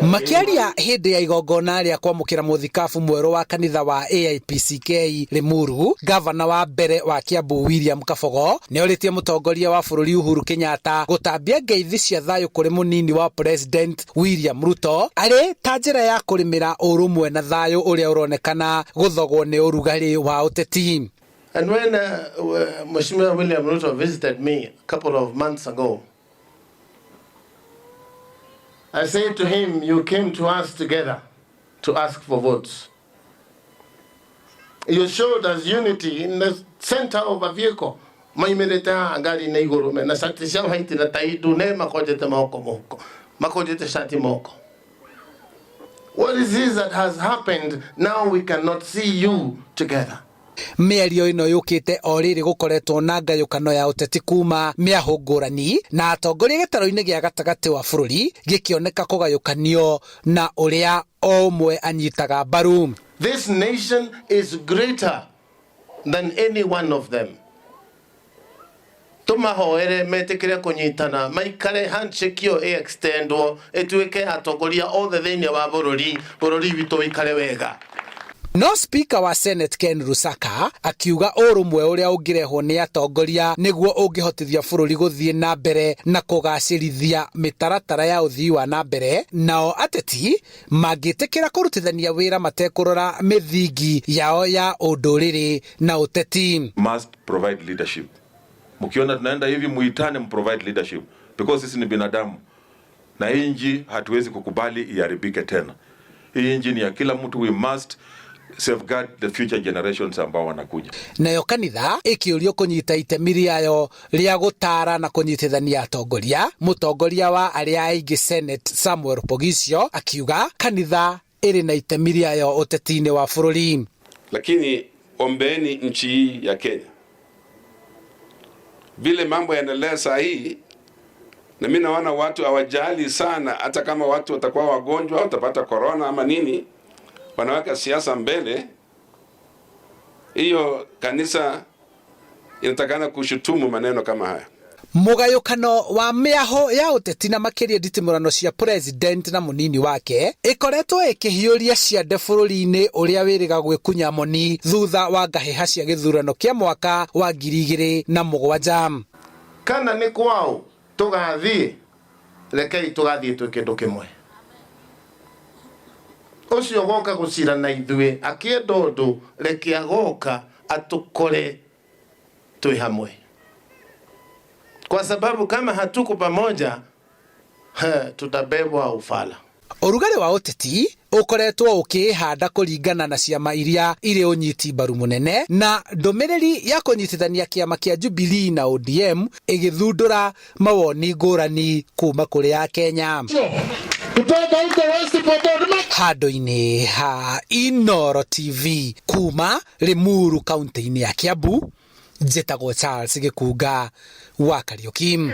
Makiaria hindi ya igongona ria kwamukira muthikabu mweru wa kanitha wa AIPCK Limuru, gavana wa mbere wa Kiambu William Kabogo ni orĩtie mutongoria wa bururi Uhuru Kenyatta gutambia ngeithi cia thayu kuri munini wa President William Ruto ari ta njira ya kurimira urumwe na thayu uria uronekana guthogwo ni urugari wa uteti. And when Mheshimiwa William Ruto visited me a couple of months ago, I said to him, you came to us together to ask for votes. You showed us unity in the center of a vehicle. Maimereta gari na iguru me na satisha haiti na taidu ne makojete moko makojete shati moko. What is this that has happened? Now we cannot see you together. Mĩario ĩno yũkĩte o rĩrĩ gũkoretwo na ngayũkano ya ũteti kuma mĩahũ ngũrani na atongoria gĩtaro-inĩ gĩa gatagatĩ wa bũrũri gĩkĩoneka kũgayũkanio na ũrĩa o ũmwe anyitaga mbaru. This nation is greater than any one of them. Tumahoere metĩkĩre kũnyitana maikare handshake yo extendwo ĩtuĩke atongoria othe thĩinĩ wa bũrũri witũ wĩikare wega. No speaker wa Senate Ken Rusaka akiuga ũrũmwe ũrĩa ũngĩrehwo nĩ atongoria nĩguo ũngĩhotithia bũrũri gũthiĩ na mbere na kũgacĩrithia mĩtaratara ya ũthii wa na mbere, nao ateti mangĩtĩkĩra kũrutithania wĩra matekũrora mĩthingi yao ya ũndũrĩrĩ na ũteti. Must provide leadership. Mkiona tunaenda hivi muitane provide leadership because sisi ni binadamu na hii nchi hatuwezi kukubali iharibike tena. Hii nchi ni ya kila mtu, we must safeguard the future generations ambao wanakuja. Nayo kanitha ikiurio kunyita itemi rĩayo rĩa gũtara na kũnyitithania atongoria, mutongoria wa arĩa aingĩ Senate Samuel Pogisio akiuga kanitha ĩrĩ na itemi rĩayo ũteti-inĩ wa bũrũri. Lakini ombeni nchi hii ya Kenya, vile mambo yanaendelea saa hii, na mimi naona watu hawajali sana, hata kama watu watakuwa wagonjwa, watapata corona ama nini, wanaweka siasa mbele. Hiyo kanisa inatakana kushutumu maneno kama haya. Mugayũkano wa mĩaho ya ũteti na makĩria nditimũrano cia president na mũnini wake ĩkoretwo ĩkĩhiũria ciande bũrũri-inĩ ũrĩa wĩrĩga gwĩkunya moni thutha wa ngahĩha cia gĩthurano kĩa mwaka wa 2007. Kana nĩ kwao tũgathiĩ, rekei tũgathiĩ twĩ kĩndũ kĩmwe. Ũcio goka gũcira na ithuĩ akĩenda ũndũ reke agoka atukore twĩ hamwe. Kwa sababu kama hatuko pamoja tutabebwa ufala. Ũrugarĩ wa ũteti ũkoretwo ũkĩhanda kũringana na ciama iria irĩ ũnyiti mbaru mũnene na ndũmĩrĩri ya kũnyitithania kĩama kĩa Jubilee na ODM ĩgĩthundũra mawoni ngũrani kuma kũrĩ Akenya. Handũ-inĩ ha Inooro TV kuma Limuru kaunti-inĩ ya Kiambu, njĩtagwo Charles Gĩkunga wa Kariũki.